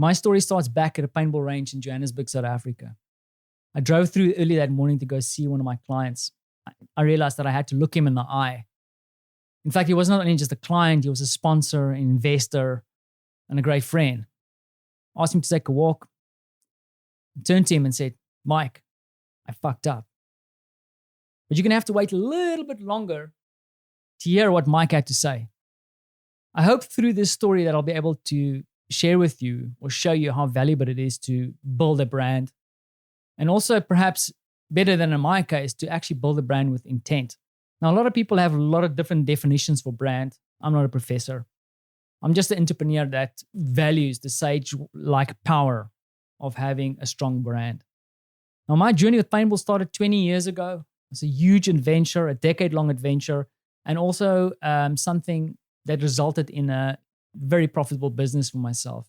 My story starts back at a paintball range in Johannesburg, South Africa. I drove through early that morning to go see one of my clients. I realized that I had to look him in the eye. In fact, he was not only just a client, he was a sponsor, an investor, and a great friend. I asked him to take a walk. I turned to him and said, Mike, I fucked up. But you're going to have to wait a little bit longer to hear what Mike had to say. I hope through this story that I'll be able to share with you or show you how valuable it is to build a brand. And also perhaps better than in my case, to actually build a brand with intent. Now, a lot of people have a lot of different definitions for brand. I'm not a professor. I'm just an entrepreneur that values the sage-like power of having a strong brand. Now, my journey with paintball started 20 years ago. It's a huge adventure, a decade-long adventure, and also something that resulted in a very profitable business for myself.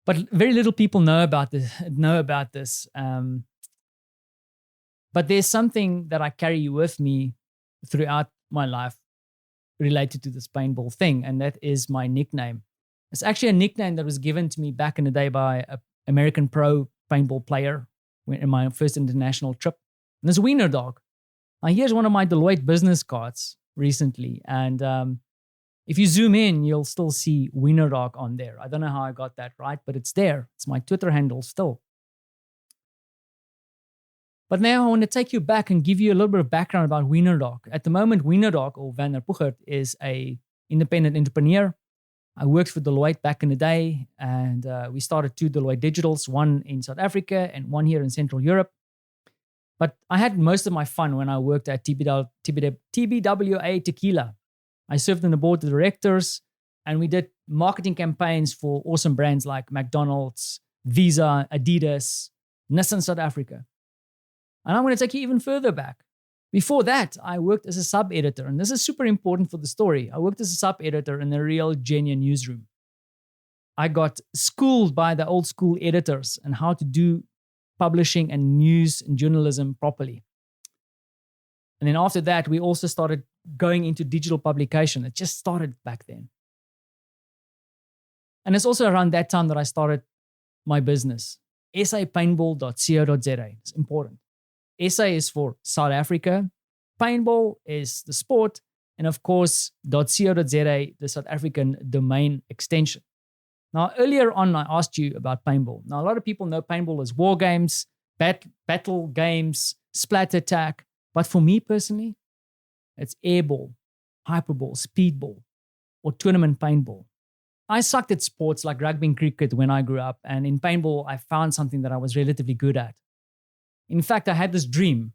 But very little people know about this. But there's something that I carry with me throughout my life related to this paintball thing, and that is my nickname. It's actually a nickname that was given to me back in the day by an American pro paintball player in my first international trip. And it's Weenerdawg. Now, here's one of my Deloitte business cards recently, and if you zoom in, you'll still see Weenerdawg on there. I don't know how I got that right, but it's there. It's my Twitter handle still. But now I want to take you back and give you a little bit of background about Weenerdawg. At the moment, Weenerdawg, or Van der Puchert, is an independent entrepreneur. I worked for Deloitte back in the day, and we started 2 Deloitte Digitals, one in South Africa and one here in Central Europe. But I had most of my fun when I worked at TBWA Tequila. I served on the board of directors, and we did marketing campaigns for awesome brands like McDonald's, Visa, Adidas, Nissan South Africa. And I'm going to take you even further back. Before that, I worked as a sub-editor, and this is super important for the story. I worked as a sub-editor in a real, genuine newsroom. I got schooled by the old school editors on how to do publishing and news and journalism properly. And then after that, we also started going into digital publication. It just started back then. And it's also around that time that I started my business, sapaintball.co.za. It's important. SA is for South Africa. Paintball is the sport. And of course, .co.za, the South African domain extension. Now, earlier on, I asked you about paintball. Now, a lot of people know paintball as war games, battle games, splatter attack. But for me personally, it's airball, hyperball, speedball, or tournament paintball. I sucked at sports like rugby and cricket when I grew up. And in paintball, I found something that I was relatively good at. In fact, I had this dream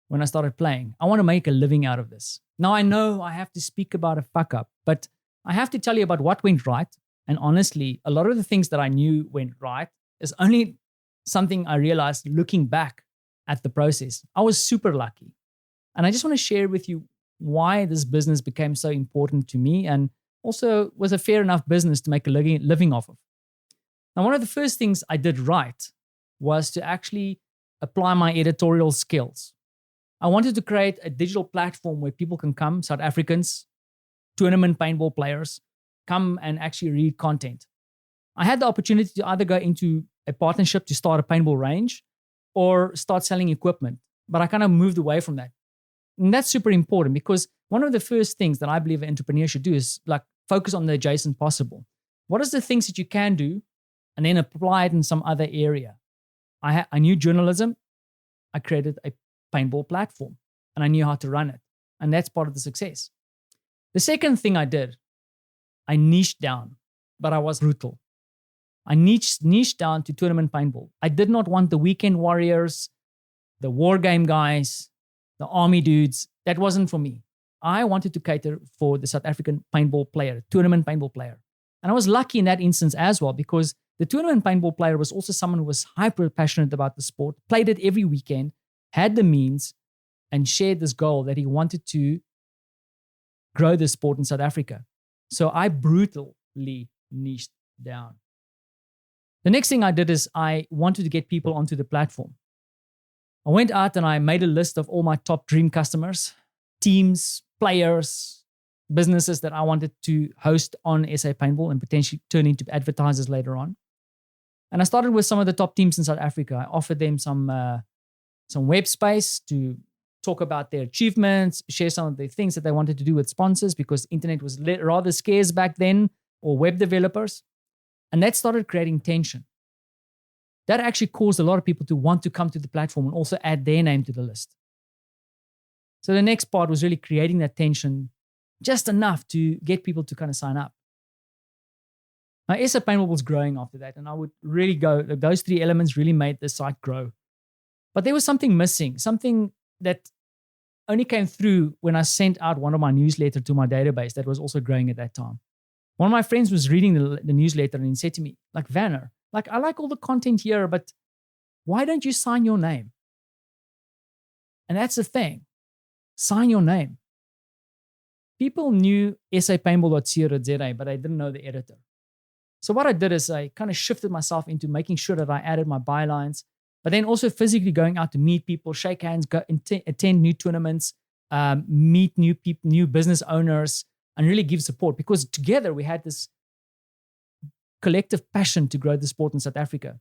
when I started playing. I want to make a living out of this. Now, I know I have to speak about a fuck up, but I have to tell you about what went right. And honestly, a lot of the things that I knew went right is only something I realized looking back at the process. I was super lucky. And I just want to share with you why this business became so important to me and also was a fair enough business to make a living off of. Now, one of the first things I did right was to actually apply my editorial skills. I wanted to create a digital platform where people can come, South Africans, tournament paintball players, come and actually read content. I had the opportunity to either go into a partnership to start a paintball range or start selling equipment, but I kind of moved away from that. And that's super important because one of the first things that I believe an entrepreneur should do is like focus on the adjacent possible. What is the things that you can do and then apply it in some other area? I knew journalism. I created a paintball platform and I knew how to run it. And that's part of the success. The second thing I did, I niched down, but I was brutal. I niched down to tournament paintball. I did not want the weekend warriors, the war game guys, the army dudes. That wasn't for me. I wanted to cater for the South African paintball player, tournament paintball player. And I was lucky in that instance as well because the tournament paintball player was also someone who was hyper passionate about the sport, played it every weekend, had the means, and shared this goal that he wanted to grow the sport in South Africa. So I brutally niched down. The next thing I did is I wanted to get people onto the platform. I went out and I made a list of all my top dream customers, teams, players, businesses that I wanted to host on SA Paintball and potentially turn into advertisers later on. And I started with some of the top teams in South Africa. I offered them some web space to talk about their achievements, share some of the things that they wanted to do with sponsors, because internet was rather scarce back then, or web developers. And that started creating tension. That actually caused a lot of people to want to come to the platform and also add their name to the list. So the next part was really creating that tension just enough to get people to kind of sign up. Now, SA Paintball was growing after that, and I would really go, those three elements really made the site grow. But there was something missing, something that only came through when I sent out one of my newsletters to my database that was also growing at that time. One of my friends was reading the newsletter and he said to me, like, Vanner, like, I like all the content here, but why don't you sign your name? And that's the thing. Sign your name. People knew sapaintball.co.za, but I didn't know the editor. So what I did is I kind of shifted myself into making sure that I added my bylines, but then also physically going out to meet people, shake hands, go attend new tournaments, meet new people, new business owners, and really give support, because together we had this collective passion to grow the sport in South Africa.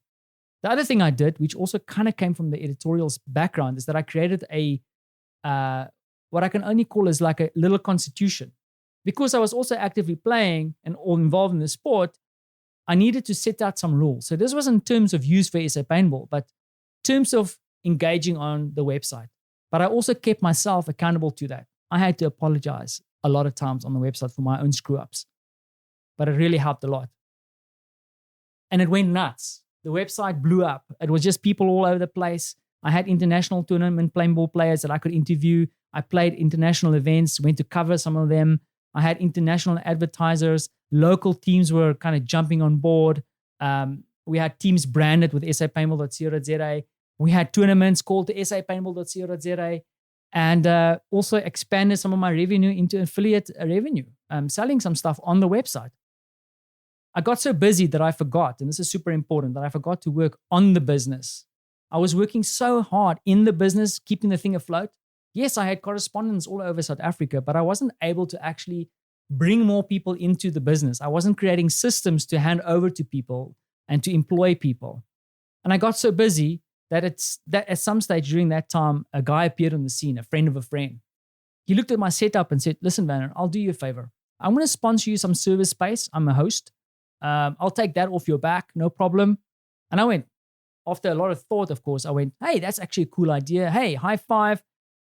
The other thing I did, which also kind of came from the editorials background, is that I created a what I can only call as like a little constitution. Because I was also actively playing and all involved in the sport, I needed to set out some rules. So this was in terms of use for SA Paintball, but in terms of engaging on the website. But I also kept myself accountable to that. I had to apologize a lot of times on the website for my own screw-ups. But it really helped a lot. And it went nuts. The website blew up. It was just people all over the place. I had international tournament paintball players that I could interview. I played international events, went to cover some of them. I had international advertisers. Local teams were kind of jumping on board. We had teams branded with sapaintball.co.za. We had tournaments called the sapaintball.co.za, and also expanded some of my revenue into affiliate revenue, selling some stuff on the website. I got so busy that I forgot, and this is super important, that I forgot to work on the business. I was working so hard in the business, keeping the thing afloat. Yes, I had correspondents all over South Africa, but I wasn't able to actually bring more people into the business. I wasn't creating systems to hand over to people and to employ people. And I got so busy that at some stage during that time, a guy appeared on the scene, a friend of a friend. He looked at my setup and said, listen, Vanner, I'll do you a favor. I'm going to sponsor you some service space. I'm a host. I'll take that off your back, no problem. And I went, after a lot of thought, of course, I went, hey, that's actually a cool idea. Hey, high five.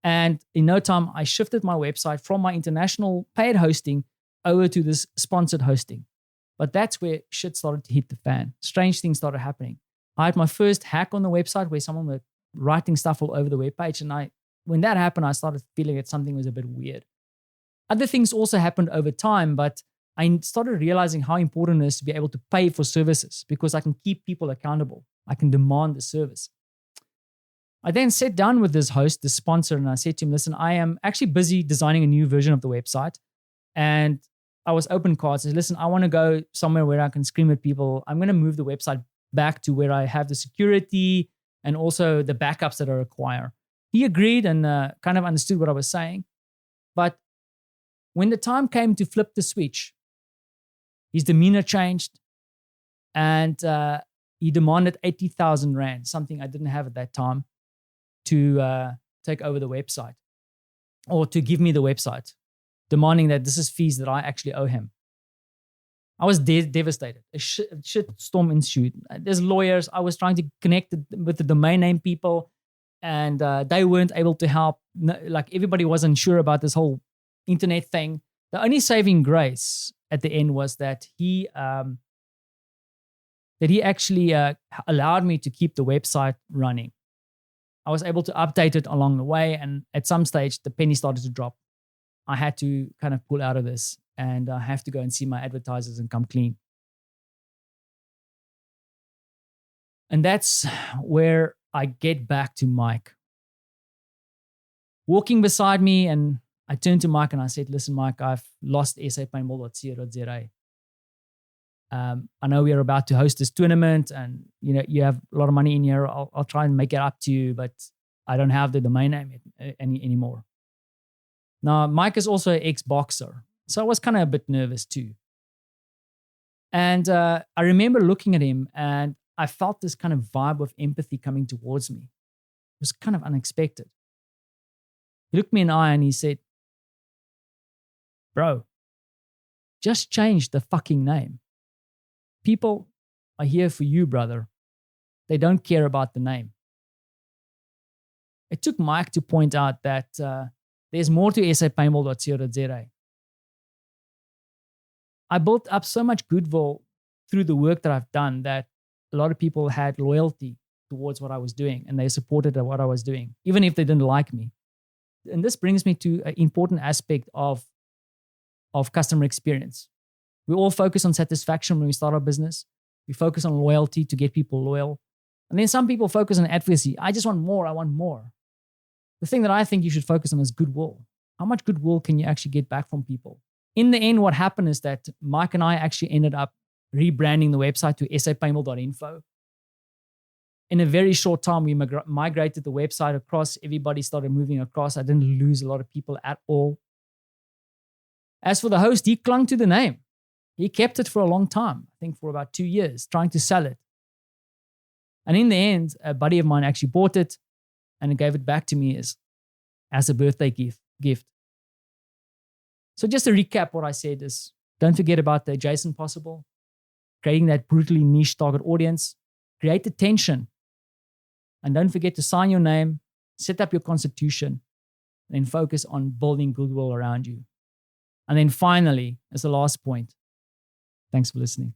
And in no time, I shifted my website from my international paid hosting over to this sponsored hosting. But that's where shit started to hit the fan. Strange things started happening. I had my first hack on the website where someone was writing stuff all over the webpage. And when that happened, I started feeling that something was a bit weird. Other things also happened over time, but I started realizing how important it is to be able to pay for services, because I can keep people accountable. I can demand the service. I then sat down with this host, the sponsor, and I said to him, listen, I am actually busy designing a new version of the website. And I was open cards. I said, listen, I want to go somewhere where I can scream at people. I'm going to move the website back to where I have the security and also the backups that I require. He agreed and kind of understood what I was saying. But when the time came to flip the switch, his demeanor changed, and he demanded 80,000 Rand, something I didn't have at that time, to take over the website, or to give me the website, demanding that this is fees that I actually owe him. I was devastated. A shit storm ensued. There's lawyers. I was trying to connect with the domain name people, and they weren't able to help. Like, everybody wasn't sure about this whole internet thing. The only saving grace at the end was that he actually allowed me to keep the website running. I was able to update it along the way, and at some stage, the penny started to drop. I had to kind of pull out of this, and I have to go and see my advertisers and come clean. And that's where I get back to Mike. Walking beside me, and I turned to Mike and I said, listen, Mike, I've lost sapaintball.co.za. I know we are about to host this tournament, and you have a lot of money in here. I'll try and make it up to you, but I don't have the domain name anymore. Now, Mike is also an ex-boxer. So I was kind of a bit nervous too. And I remember looking at him and I felt this kind of vibe of empathy coming towards me. It was kind of unexpected. He looked me in the eye and he said, bro, just change the fucking name. People are here for you, brother. They don't care about the name. It took Mike to point out that there's more to sapaintball.co.za. I built up so much goodwill through the work that I've done that a lot of people had loyalty towards what I was doing and they supported what I was doing, even if they didn't like me. And this brings me to an important aspect of customer experience. We all focus on satisfaction when we start our business. We focus on loyalty to get people loyal. And then some people focus on advocacy. I just want more. I want more. The thing that I think you should focus on is goodwill. How much goodwill can you actually get back from people? In the end, what happened is that Mike and I actually ended up rebranding the website to sapaintball.info. In a very short time, we migrated the website across. Everybody started moving across. I didn't lose a lot of people at all. As for the host, he clung to the name. He kept it for a long time, I think for about 2 years, trying to sell it. And in the end, a buddy of mine actually bought it and gave it back to me as a birthday gift. So just to recap what I said is, don't forget about the adjacent possible, creating that brutally niche target audience, create the tension, and don't forget to sign your name, set up your constitution, and then focus on building goodwill around you. And then finally, as the last point, thanks for listening.